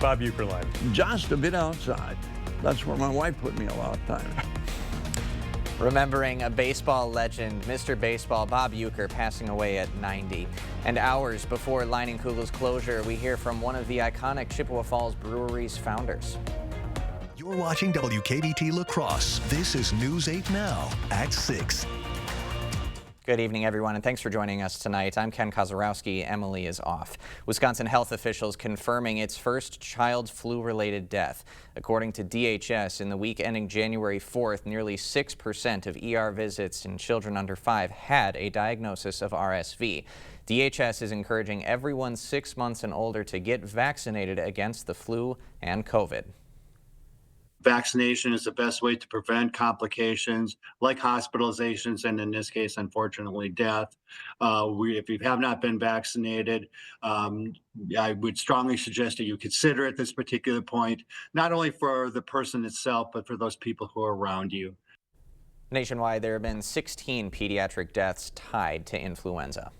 Bob Uecker Live. Just a bit outside. That's where my wife put me a lot of time. Remembering a baseball legend, Mr. Baseball Bob Uecker, passing away at 90. And hours before Leinenkugel's closure, we hear from one of the iconic Chippewa Falls Brewery's founders. You're watching WKBT La Crosse. This is News 8 Now at 6. Good evening, everyone, and thanks for joining us tonight. I'm Ken Kozarowski. Emily is off. Wisconsin health officials confirming its first child flu-related death. According to DHS, in the week ending January 4th, nearly 6% of ER visits in children under 5 had a diagnosis of RSV. DHS is encouraging everyone 6 months and older to get vaccinated against the flu and COVID. Vaccination is the best way to prevent complications like hospitalizations and, in this case, unfortunately, death. If you have not been vaccinated, I would strongly suggest that you consider at this particular point, not only for the person itself, but for those people who are around you. Nationwide, there have been 16 pediatric deaths tied to influenza.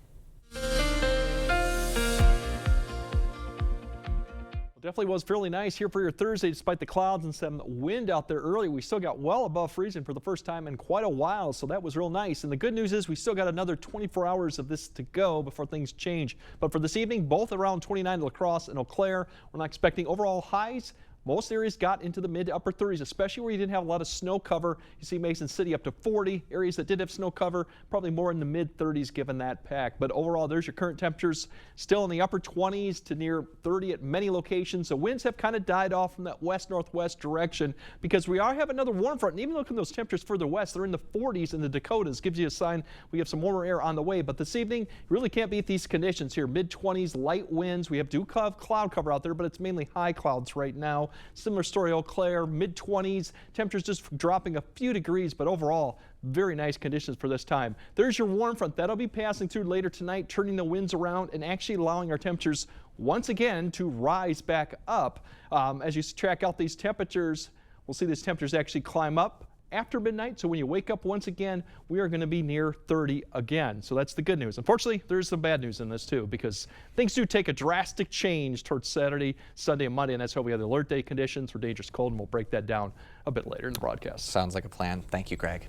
Definitely was fairly nice here for your Thursday despite the clouds and some wind out there early. We still got well above freezing for the first time in quite a while, so that was real nice. And the good news is we still got another 24 hours of this to go before things change. But for this evening, both around 29 La Crosse and Eau Claire, we're not expecting overall highs. Most areas got into the mid to upper 30s, especially where you didn't have a lot of snow cover. You see Mason City up to 40. Areas that did have snow cover, probably more in the mid 30s given that pack. But overall, there's your current temperatures, still in the upper 20s to near 30 at many locations. The winds have kind of died off from that west-northwest direction because we are having another warm front. And even looking at those temperatures further west, they're in the 40s in the Dakotas. Gives you a sign we have some warmer air on the way. But this evening, you really can't beat these conditions here. Mid 20s, light winds. We do have cloud cover out there, but it's mainly high clouds right now. Similar story, Eau Claire, mid 20s, temperatures just dropping a few degrees, but overall, very nice conditions for this time. There's your warm front. That'll be passing through later tonight, turning the winds around and actually allowing our temperatures once again to rise back up. As you track out these temperatures, we'll see these temperatures actually climb up after midnight. So when you wake up once again, we are going to be near 30 again. So that's the good news. Unfortunately, there's some bad news in this too, because things do take a drastic change towards Saturday, Sunday, and Monday. And that's why we have the alert day conditions for dangerous cold. And we'll break that down a bit later in the broadcast. Sounds like a plan. Thank you, Greg.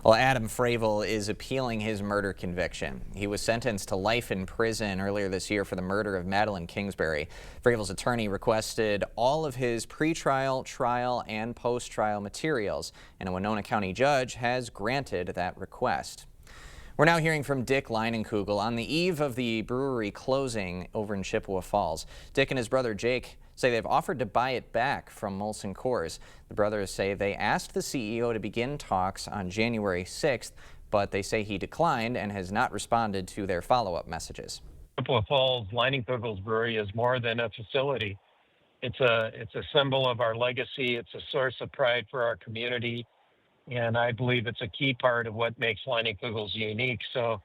Well, Adam Fravel is appealing his murder conviction. He was sentenced to life in prison earlier this year for the murder of Madeline Kingsbury. Fravel's attorney requested all of his pretrial, trial, and post-trial materials, and a Winona County judge has granted that request. We're now hearing from Dick Leinenkugel on the eve of the brewery closing over in Chippewa Falls. Dick and his brother Jake say they've offered to buy it back from Molson Coors. The brothers say they asked the CEO to begin talks on January 6th, but they say he declined and has not responded to their follow-up messages. Chippewa Falls Leinenkugel's Brewery is more than a facility. It's a symbol of our legacy. It's a source of pride for our community. And I believe it's a key part of what makes Leinenkugel's unique. So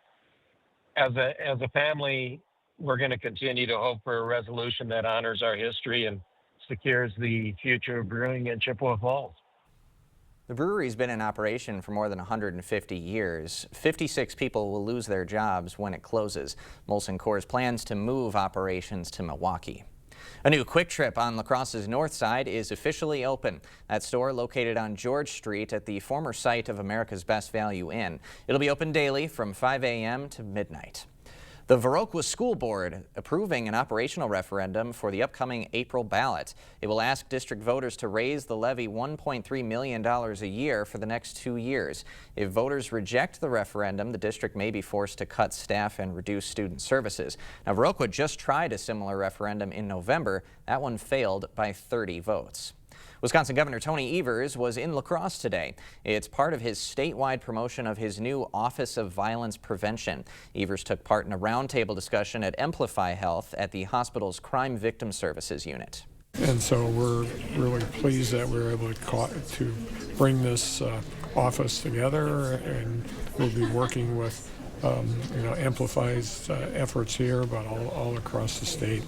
as a family, we're going to continue to hope for a resolution that honors our history and secures the future of brewing in Chippewa Falls. The brewery's been in operation for more than 150 years. 56 people will lose their jobs when it closes. Molson Coors plans to move operations to Milwaukee. A new Quick Trip on La Crosse's north side is officially open. That store located on George Street at the former site of America's Best Value Inn. It'll be open daily from 5 a.m. to midnight. The Viroqua School Board approving an operational referendum for the upcoming April ballot. It will ask district voters to raise the levy $1.3 million a year for the next 2 years. If voters reject the referendum, the district may be forced to cut staff and reduce student services. Now, Viroqua just tried a similar referendum in November. That one failed by 30 votes. Wisconsin Governor Tony Evers was in La Crosse today. It's part of his statewide promotion of his new Office of Violence Prevention. Evers took part in a roundtable discussion at Amplify Health at the hospital's Crime Victim Services unit. And so we're really pleased that we're able to bring this office together, and we'll be working with Amplify's efforts here, but all across the state.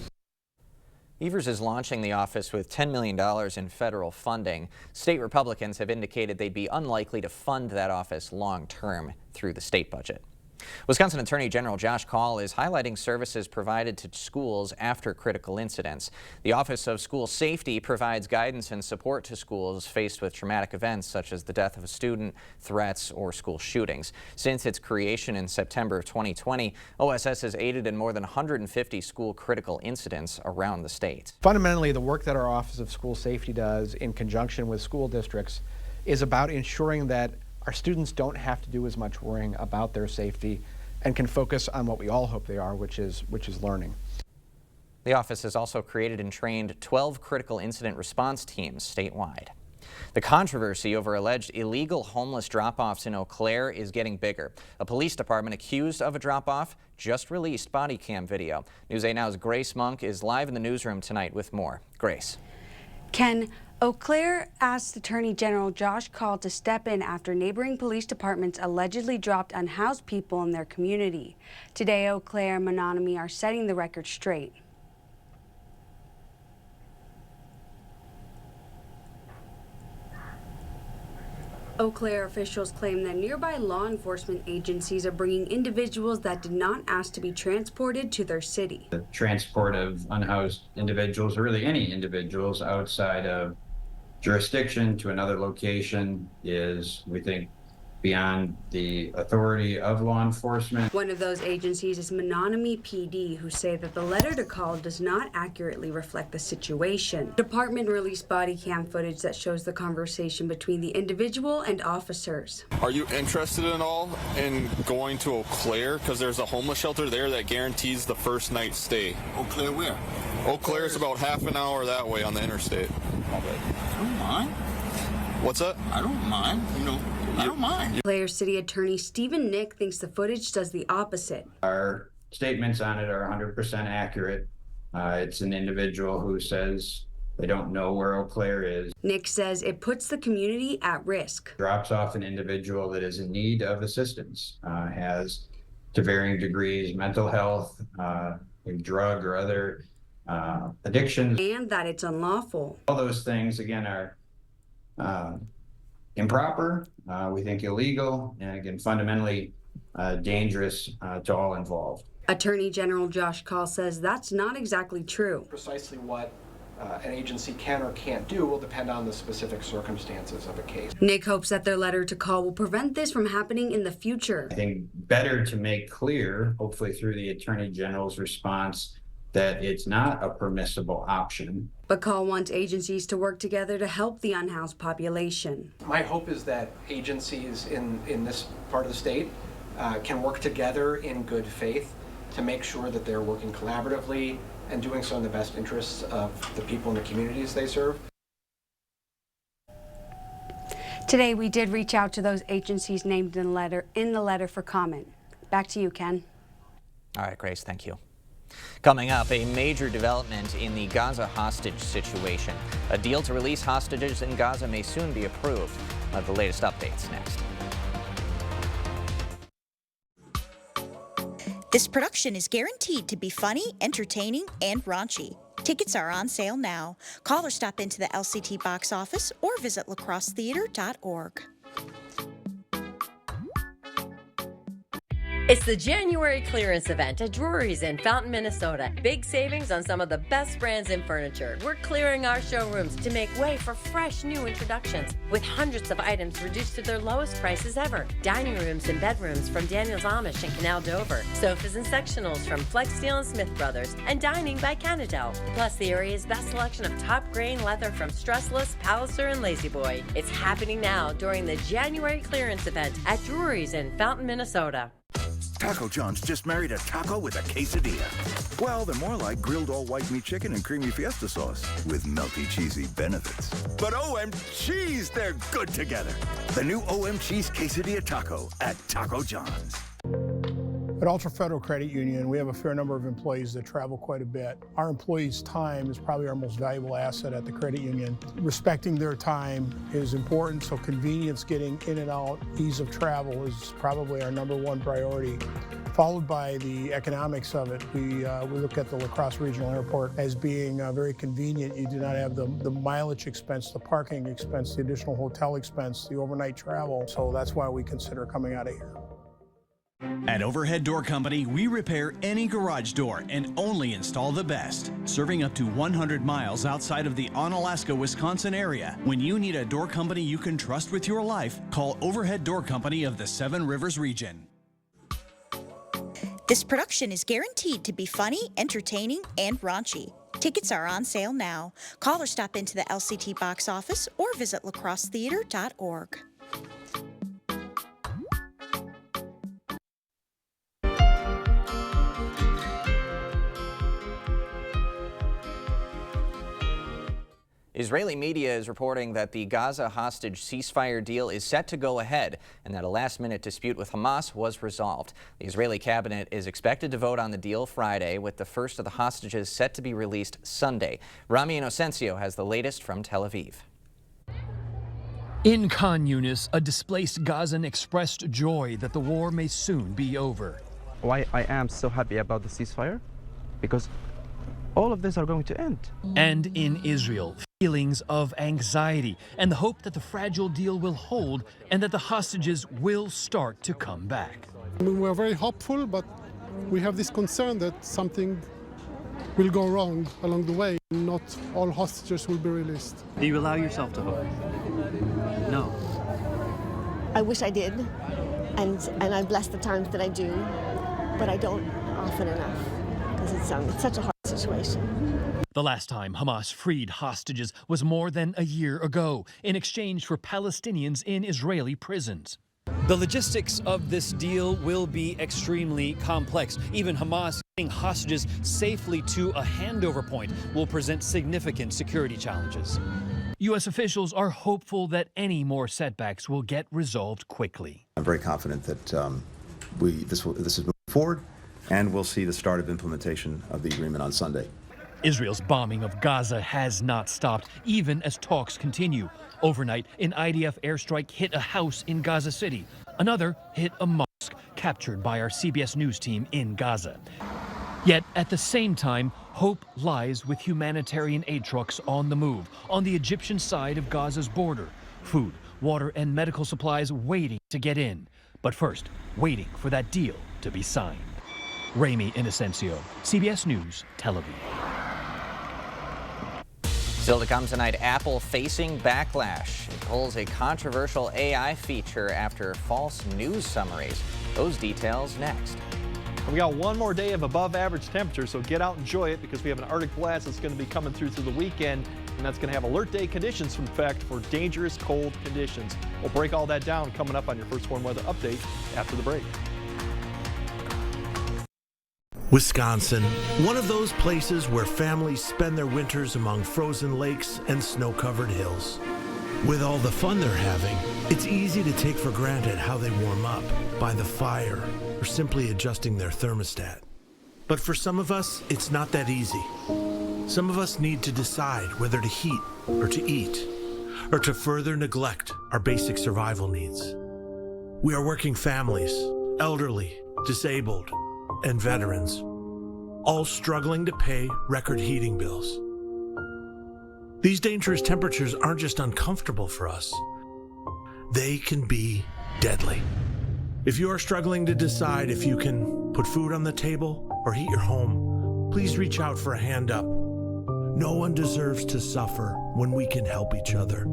Evers is launching the office with $10 million in federal funding. State Republicans have indicated they'd be unlikely to fund that office long term through the state budget. Wisconsin Attorney General Josh Kaul is highlighting services provided to schools after critical incidents. The Office of School Safety provides guidance and support to schools faced with traumatic events such as the death of a student, threats, or school shootings. Since its creation in September of 2020, OSS has aided in more than 150 school critical incidents around the state. Fundamentally, the work that our Office of School Safety does in conjunction with school districts is about ensuring that our students don't have to do as much worrying about their safety and can focus on what we all hope they are, which is learning. The office has also created and trained 12 critical incident response teams statewide. The controversy over alleged illegal homeless drop-offs in Eau Claire is getting bigger. A police department accused of a drop-off just released body cam video. News 8 Now's Grace Monk is live in the newsroom tonight with more. Grace. Ken, Eau Claire asked Attorney General Josh Kaul to step in after neighboring police departments allegedly dropped unhoused people in their community. Today, Eau Claire and Menominee are setting the record straight. Eau Claire officials claim that nearby law enforcement agencies are bringing individuals that did not ask to be transported to their city. The transport of unhoused individuals, or really any individuals outside of jurisdiction to another location, is, we think, beyond the authority of law enforcement. One of those agencies is Menominee PD, who say that the letter to Kaul does not accurately reflect the situation. The department released body cam footage that shows the conversation between the individual and officers. Are you interested at all in going to Eau Claire? Because there's a homeless shelter there that guarantees the first night stay. Eau Claire where? Eau Claire is about half an hour that way on the interstate. I don't mind. What's that? I don't mind, I don't mind. Clare City Attorney Stephen Nick thinks the footage does the opposite. Our statements on it are 100% accurate. It's an individual who says they don't know where Eau Claire is. Nick says it puts the community at risk. Drops off an individual that is in need of assistance, has to varying degrees mental health, drug or other addictions. And that it's unlawful. All those things, again, are improper, we think illegal, and again, fundamentally dangerous to all involved. Attorney General Josh Kaul says that's not exactly true. Precisely what an agency can or can't do will depend on the specific circumstances of a case. Nick hopes that their letter to Kaul will prevent this from happening in the future. I think better to make clear, hopefully through the Attorney General's response, that it's not a permissible option. But Kaul wants agencies to work together to help the unhoused population. My hope is that agencies in this part of the state can work together in good faith to make sure that they're working collaboratively and doing so in the best interests of the people in the communities they serve. Today we did reach out to those agencies named in the letter for comment. Back to you, Ken. All right, Grace, thank you. Coming up, a major development in the Gaza hostage situation. A deal to release hostages in Gaza may soon be approved. We'll have the latest updates next. This production is guaranteed to be funny, entertaining, and raunchy. Tickets are on sale now. Call or stop into the LCT box office or visit lacrossetheater.org. It's the January clearance event at Drury's in Fountain, Minnesota. Big savings on some of the best brands in furniture. We're clearing our showrooms to make way for fresh new introductions with hundreds of items reduced to their lowest prices ever. Dining rooms and bedrooms from Daniel's Amish and Canal Dover. Sofas and sectionals from Flex Steel and Smith Brothers. And dining by Canadel. Plus the area's best selection of top grain leather from Stressless, Palliser, and Lazy Boy. It's happening now during the January clearance event at Drury's in Fountain, Minnesota. Taco John's just married a taco with a quesadilla. Well, they're more like grilled all-white meat chicken and creamy fiesta sauce with melty cheesy benefits. But OM Cheese, they're good together. The new OM Cheese Quesadilla Taco at Taco John's. At Ultra Federal Credit Union, we have a fair number of employees that travel quite a bit. Our employees' time is probably our most valuable asset at the credit union. Respecting their time is important, so convenience, getting in and out, ease of travel is probably our #1 priority, followed by the economics of it. We look at the La Crosse Regional Airport as being very convenient. You do not have the mileage expense, the parking expense, the additional hotel expense, the overnight travel, so that's why we consider coming out of here. At Overhead Door Company, we repair any garage door and only install the best. Serving up to 100 miles outside of the Onalaska, Wisconsin area. When you need a door company you can trust with your life, call Overhead Door Company of the Seven Rivers region. This production is guaranteed to be funny, entertaining, and raunchy. Tickets are on sale now. Call or stop into the LCT box office or visit lacrossetheater.org. Israeli media is reporting that the Gaza hostage ceasefire deal is set to go ahead and that a last-minute dispute with Hamas was resolved. The Israeli cabinet is expected to vote on the deal Friday, with the first of the hostages set to be released Sunday. Rami Inocencio has the latest from Tel Aviv. In Khan Yunis, a displaced Gazan expressed joy that the war may soon be over. Why I am so happy about the ceasefire? Because all of this are going to end. And in Israel, feelings of anxiety and the hope that the fragile deal will hold and that the hostages will start to come back. I mean, we're very hopeful, but we have this concern that something will go wrong along the way. Not all hostages will be released. Do you allow yourself to hope? No. I wish I did, and I'm blessed the times that I do, but I don't often enough because it's such a hard situation. The last time Hamas freed hostages was more than a year ago in exchange for Palestinians in Israeli prisons. The logistics of this deal will be extremely complex. Even Hamas getting hostages safely to a handover point will present significant security challenges. U.S. officials are hopeful that any more setbacks will get resolved quickly. I'm very confident that this is moving forward, and we'll see the start of implementation of the agreement on Sunday. Israel's bombing of Gaza has not stopped, even as talks continue. Overnight, an IDF airstrike hit a house in Gaza City. Another hit a mosque, captured by our CBS News team in Gaza. Yet, at the same time, hope lies with humanitarian aid trucks on the move, on the Egyptian side of Gaza's border. Food, water, and medical supplies waiting to get in. But first, waiting for that deal to be signed. Rami Inocencio, CBS News, Tel Aviv. Still to come tonight, Apple facing backlash. It pulls a controversial AI feature after false news summaries. Those details next. We got one more day of above average temperature, so get out and enjoy it because we have an Arctic blast that's going to be coming through the weekend, and that's going to have alert day conditions, in fact, for dangerous cold conditions. We'll break all that down coming up on your First Warn Weather Update after the break. Wisconsin, one of those places where families spend their winters among frozen lakes and snow-covered hills. With all the fun they're having, it's easy to take for granted how they warm up, by the fire, or simply adjusting their thermostat. But for some of us, it's not that easy. Some of us need to decide whether to heat or to eat, or to further neglect our basic survival needs. We are working families, elderly, disabled, and veterans, all struggling to pay record heating bills. These dangerous temperatures aren't just uncomfortable for us, they can be deadly. If you are struggling to decide if you can put food on the table or heat your home, please reach out for a hand up. No one deserves to suffer when we can help each other.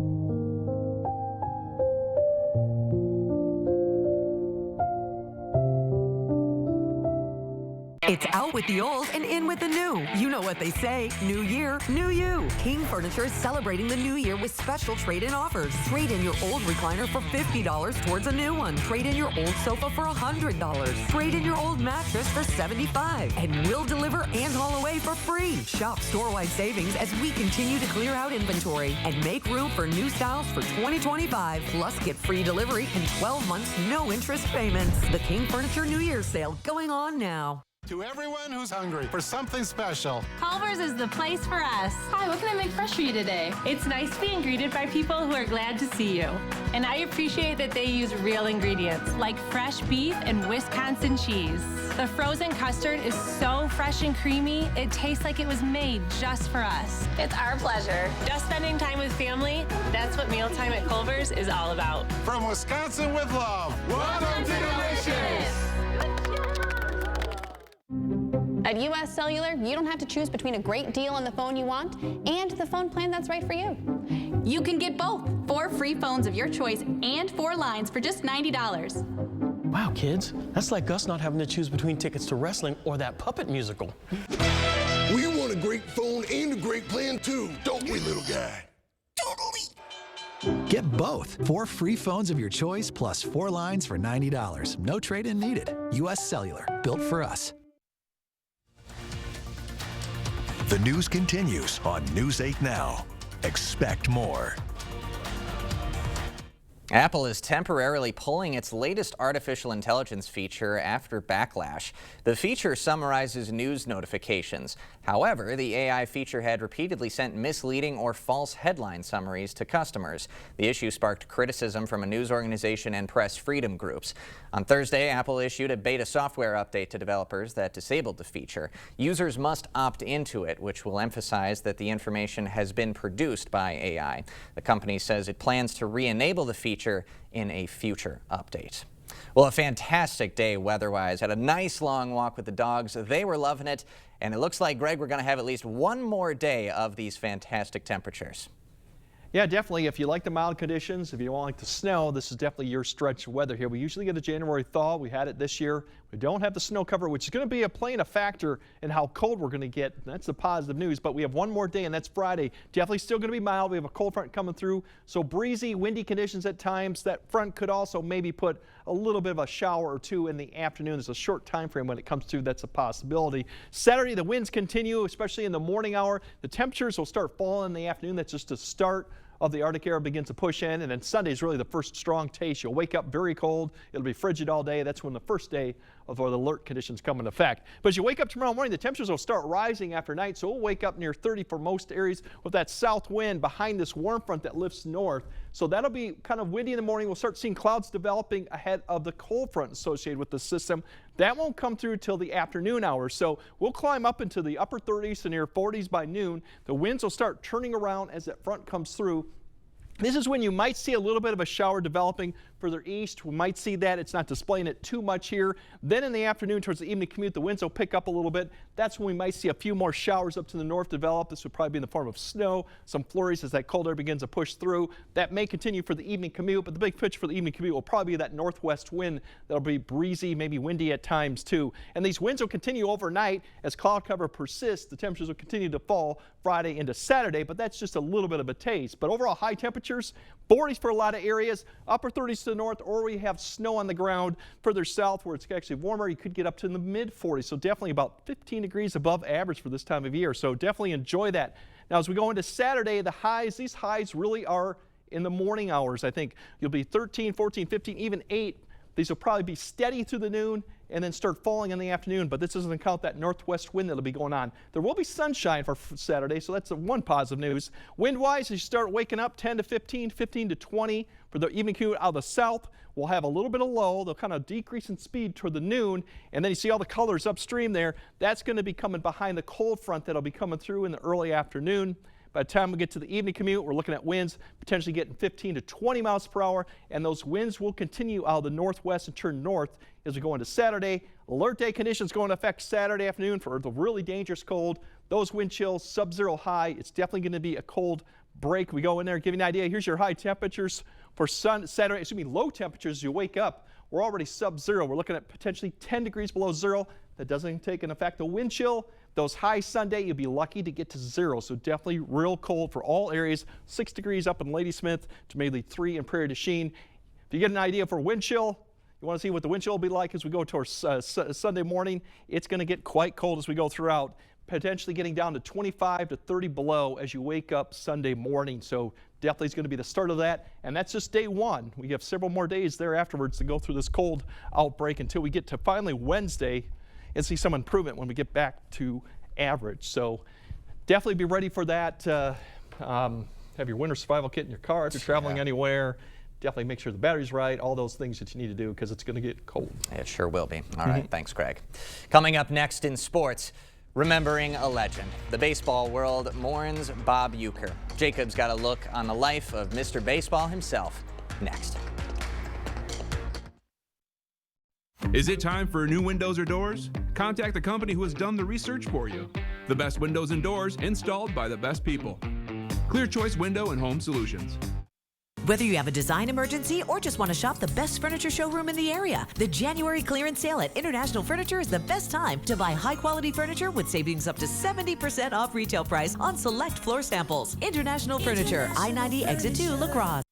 It's out with the old and in with the new. You know what they say. New year, new you. King Furniture is celebrating the new year with special trade-in offers. Trade in your old recliner for $50 towards a new one. Trade in your old sofa for $100. Trade in your old mattress for $75. And we'll deliver and haul away for free. Shop store-wide savings as we continue to clear out inventory and make room for new styles for 2025. Plus, get free delivery and 12 months no interest payments. The King Furniture New Year's sale going on now. To everyone who's hungry for something special, Culver's is the place for us. Hi, what can I make fresh for you today? It's nice being greeted by people who are glad to see you. And I appreciate that they use real ingredients like fresh beef and Wisconsin cheese. The frozen custard is so fresh and creamy, it tastes like it was made just for us. It's our pleasure. Just spending time with family, that's what mealtime at Culver's is all about. From Wisconsin with love, welcome to Delicious! At US Cellular, you don't have to choose between a great deal on the phone you want and the phone plan that's right for you. You can get both. 4 free phones of your choice and 4 lines for just $90. Wow, kids, that's like us not having to choose between tickets to wrestling or that puppet musical. We want a great phone and a great plan too, don't we, little guy? Get both. 4 free phones of your choice plus 4 lines for $90. No trade-in needed. US Cellular, built for us. The news continues on News 8 Now. Expect more. Apple is temporarily pulling its latest artificial intelligence feature after backlash. The feature summarizes news notifications. However, the AI feature had repeatedly sent misleading or false headline summaries to customers. The issue sparked criticism from a news organization and press freedom groups. On Thursday, Apple issued a beta software update to developers that disabled the feature. Users must opt into it, which will emphasize that the information has been produced by AI. The company says it plans to re-enable the feature in a future update. Well, a fantastic day weather-wise. Had a nice long walk with the dogs. They were loving it. And it looks like, Greg, we're going to have at least one more day of these fantastic temperatures. Yeah, definitely. If you like the mild conditions, if you don't like the snow, this is definitely your stretch of weather here. We usually get a January thaw. We had it this year. We don't have the snow cover, which is going to be playing a factor in how cold we're going to get. That's the positive news. But we have one more day, and that's Friday. Definitely still going to be mild. We have a cold front coming through. So breezy, windy conditions at times. That front could also maybe put a little bit of a shower or two in the afternoon. There's a short time frame when it comes through. That's a possibility. Saturday, the winds continue, especially in the morning hour. The temperatures will start falling in the afternoon. That's just a start of the Arctic air begins to push in, and then Sunday is really the first strong taste. You'll wake up very cold. It'll be frigid all day. That's when the first day of the alert conditions come into effect. But as you wake up tomorrow morning, the temperatures will start rising after night, so we'll wake up near 30 for most areas with that south wind behind this warm front that lifts north. So that'll be kind of windy in the morning. We'll start seeing clouds developing ahead of the cold front associated with the system. That won't come through till the afternoon hours. So we'll climb up into the upper 30s to near 40s by noon. The winds will start turning around as that front comes through. This is when you might see a little bit of a shower developing further east. We might see that. It's not displaying it too much here. Then in the afternoon towards the evening commute, the winds will pick up a little bit. That's when we might see a few more showers up to the north develop. This would probably be in the form of snow, some flurries as that cold air begins to push through. That may continue for the evening commute, but the big picture for the evening commute will probably be that northwest wind that'll be breezy, maybe windy at times too. And these winds will continue overnight as cloud cover persists. The temperatures will continue to fall Friday into Saturday, but that's just a little bit of a taste. But overall high temperatures, 40s for a lot of areas, upper 30s to the north, or we have snow on the ground further south where it's actually warmer. You could get up to the mid 40s, so definitely about 15 degrees above average for this time of year. So definitely enjoy that. Now as we go into Saturday, the highs, these highs really are in the morning hours. I think you'll be 13, 14, 15, even 8. These will probably be steady through the noon and then start falling in the afternoon, but this doesn't count that northwest wind that'll be going on. There will be sunshine for Saturday, so that's one positive news. Wind-wise, as you start waking up, 10 to 15, 15 to 20 for the evening commute out of the south. We'll have a little bit of low. They'll kind of decrease in speed toward the noon, and then you see all the colors upstream there. That's going to be coming behind the cold front that'll be coming through in the early afternoon. By the time we get to the evening commute, we're looking at winds potentially getting 15 to 20 miles per hour, and those winds will continue out of the northwest and turn north as we go into Saturday. Alert day conditions go into effect Saturday afternoon for the really dangerous cold. Those wind chills, sub-zero high. It's definitely going to be a cold break. We go in there, give you an idea. Here's your high temperatures for Saturday. Low temperatures as you wake up. We're already sub-zero. We're looking at potentially 10 degrees below zero. That doesn't take into effect a wind chill. Those highs Sunday, you'll be lucky to get to zero. So definitely real cold for all areas. 6 degrees up in Ladysmith to maybe 3 in Prairie du Chien. If you get an idea for wind chill, you want to see what the wind chill will be like as we go towards Sunday morning. It's going to get quite cold as we go throughout, potentially getting down to 25 to 30 below as you wake up Sunday morning. So definitely is going to be the start of that. And that's just day one. We have several more days there afterwards to go through this cold outbreak until we get to finally Wednesday and see some improvement when we get back to average. So definitely be ready for that. Have your winter survival kit in your car if you're traveling anywhere. Definitely make sure the battery's right, all those things that you need to do because it's going to get cold. It sure will be. All right, thanks, Greg. Coming up next in sports, remembering a legend. The baseball world mourns Bob Uecker. Jacob's got a look on the life of Mr. Baseball himself next. Is it time for new windows or doors? Contact the company who has done the research for you. The best windows and doors installed by the best people. Clear Choice Window and Home Solutions. Whether you have a design emergency or just want to shop the best furniture showroom in the area, the January clearance sale at International Furniture is the best time to buy high-quality furniture with savings up to 70% off retail price on select floor samples. International Furniture, I-90 Exit 2, La Crosse.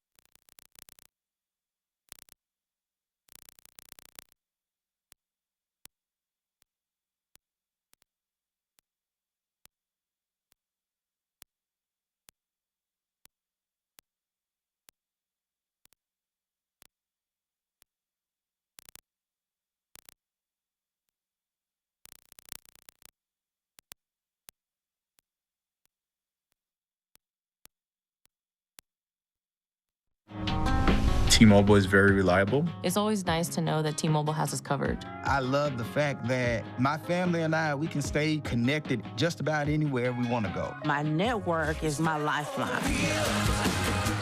T-Mobile is very reliable. It's always nice to know that T-Mobile has us covered. I love the fact that my family and I, we can stay connected just about anywhere we want to go. My network is my lifeline.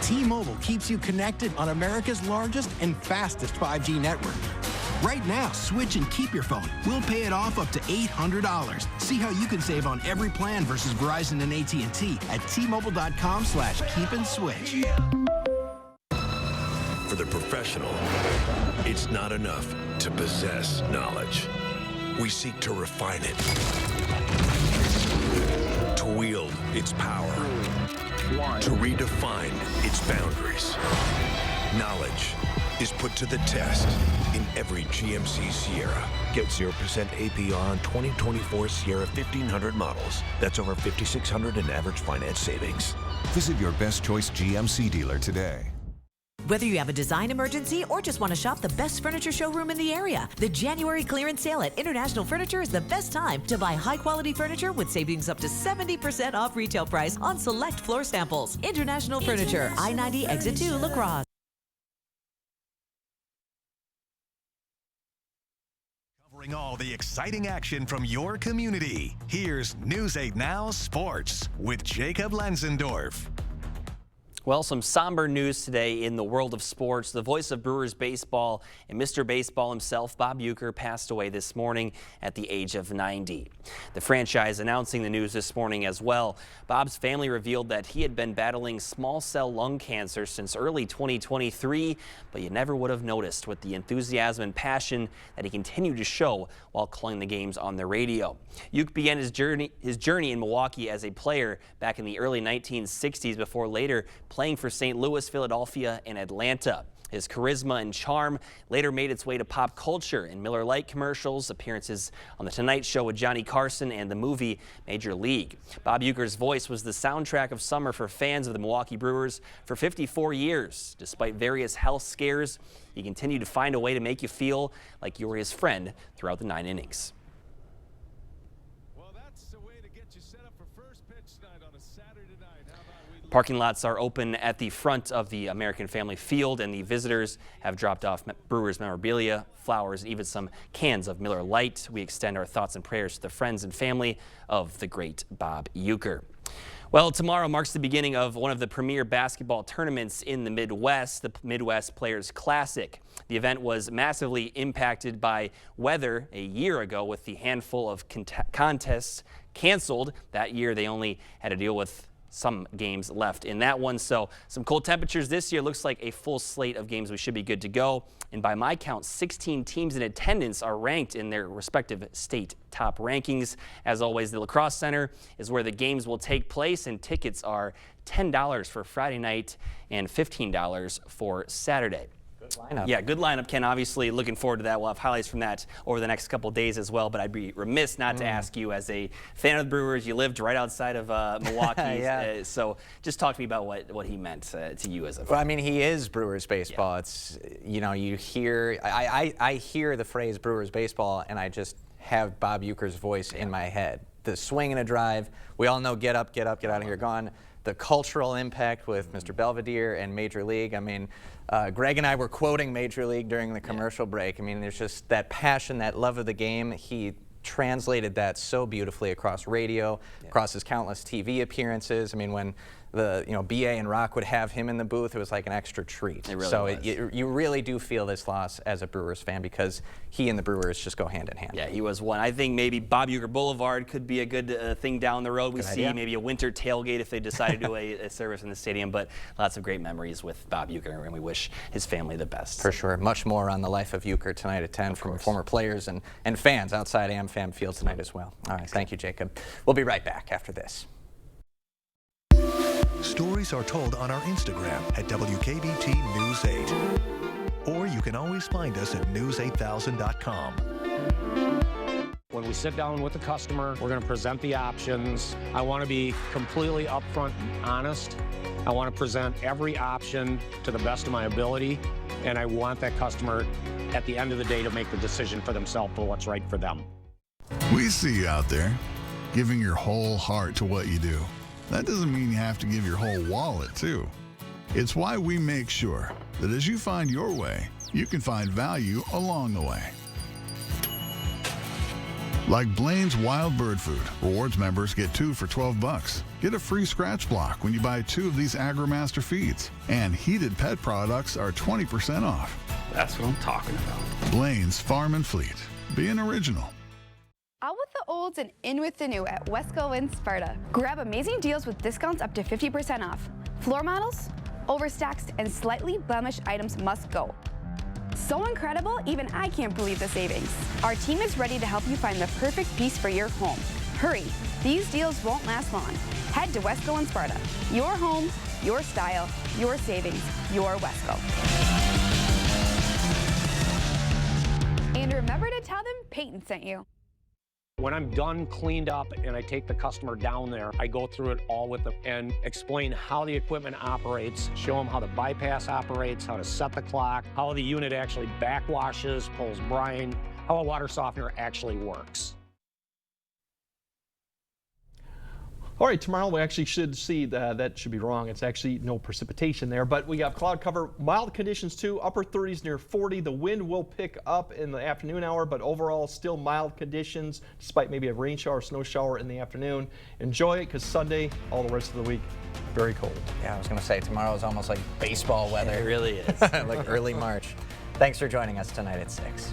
T-Mobile keeps you connected on America's largest and fastest 5G network. Right now, switch and keep your phone. We'll pay it off up to $800. See how you can save on every plan versus Verizon and AT&T at T-Mobile.com/keep-and-switch. For the professional, it's not enough to possess knowledge. We seek to refine it, to wield its power, to redefine its boundaries. Knowledge is put to the test in every GMC Sierra. Get 0% APR on 2024 Sierra 1500 models. That's over $5,600 in average finance savings. Visit your best choice GMC dealer today. Whether you have a design emergency or just want to shop the best furniture showroom in the area, the January clearance sale at International Furniture is the best time to buy high-quality furniture with savings up to 70% off retail price on select floor samples. International Furniture, I-90 Exit 2, La Crosse. Covering all the exciting action from your community, here's News 8 Now Sports with Jacob Lenzendorf. Well, some somber news today in the world of sports. The voice of Brewers baseball and Mr. Baseball himself, Bob Uecker, passed away this morning at the age of 90. The franchise announcing the news this morning as well. Bob's family revealed that he had been battling small cell lung cancer since early 2023, but you never would have noticed with the enthusiasm and passion that he continued to show while calling the games on the radio. Uecker began his journey in Milwaukee as a player back in the early 1960s before later playing for St. Louis, Philadelphia, and Atlanta. His charisma and charm later made its way to pop culture in Miller Lite commercials, appearances on The Tonight Show with Johnny Carson, and the movie Major League. Bob Uecker's voice was the soundtrack of summer for fans of the Milwaukee Brewers for 54 years. Despite various health scares, he continued to find a way to make you feel like you were his friend throughout the 9 innings. Parking lots are open at the front of the American Family Field, and the visitors have dropped off Brewers memorabilia, flowers, and even some cans of Miller Lite. We extend our thoughts and prayers to the friends and family of the great Bob Uecker. Well, tomorrow marks the beginning of one of the premier basketball tournaments in the Midwest, the Midwest Players Classic. The event was massively impacted by weather a year ago with the handful of contests canceled. That year, they only had to deal with some games left in that one. So some cold temperatures this year. Looks like a full slate of games. We should be good to go. And by my count, 16 teams in attendance are ranked in their respective state top rankings. As always, the La Crosse Center is where the games will take place, and tickets are $10 for Friday night and $15 for Saturday. Lineup. Yeah, good lineup, Ken. Obviously, looking forward to that. We'll have highlights from that over the next couple of days as well. But I'd be remiss not to ask you, as a fan of the Brewers, you lived right outside of Milwaukee. Yeah. So just talk to me about what he meant to you as a fan. Well, I mean, he is Brewers baseball. Yeah. It's, you know, you hear, I hear the phrase Brewers baseball, and I just have Bob Uecker's voice in my head. The swing and a drive. We all know get up, get out of here, gone. The cultural impact with Mr. Belvedere and Major League. I mean, Greg and I were quoting Major League during the commercial break. I mean, there's just that passion, that love of the game. He translated that so beautifully across radio, across his countless TV appearances. I mean, when BA and Rock would have him in the booth. It was like an extra treat. It really so was. you really do feel this loss as a Brewers fan because he and the Brewers just go hand in hand. Yeah, he was one. I think maybe Bob Uecker Boulevard could be a good thing down the road. We see idea. maybe a winter tailgate if they decide to do a service in the stadium, but lots of great memories with Bob Uecker, and we wish his family the best. For sure. Much more on the life of Uecker tonight at 10 from former players and fans outside AmFam Field tonight as well. All right, thank you, Jacob. We'll be right back after this. Stories are told on our Instagram at WKBT News 8. Or you can always find us at news8000.com. When we sit down with the customer, we're going to present the options. I want to be completely upfront and honest. I want to present every option to the best of my ability, and I want that customer at the end of the day to make the decision for themselves for what's right for them. We see you out there, giving your whole heart to what you do. That doesn't mean you have to give your whole wallet, too. It's why we make sure that as you find your way, you can find value along the way. Like Blaine's Wild Bird Food. Rewards members get 2 for $12. Get a free scratch block when you buy 2 of these AgriMaster feeds. And heated pet products are 20% off. That's what I'm talking about. Blaine's Farm and Fleet. Be an original. Out with the olds and in with the new at Wesco in Sparta. Grab amazing deals with discounts up to 50% off. Floor models, overstacked, and slightly blemished items must go. So incredible, even I can't believe the savings. Our team is ready to help you find the perfect piece for your home. Hurry, these deals won't last long. Head to Wesco in Sparta. Your home, your style, your savings, your Wesco. And remember to tell them Peyton sent you. When I'm done, cleaned up, and I take the customer down there, I go through it all with them and explain how the equipment operates, show them how the bypass operates, how to set the clock, how the unit actually backwashes, pulls brine, how a water softener actually works. All right, tomorrow we actually should see that should be wrong. It's actually no precipitation there, but we got cloud cover, mild conditions too, upper 30s near 40. The wind will pick up in the afternoon hour, but overall still mild conditions despite maybe a rain shower, snow shower in the afternoon. Enjoy it because Sunday, all the rest of the week, very cold. Yeah, I was going to say tomorrow is almost like baseball weather. It really is. Like early March. Thanks for joining us tonight at 6.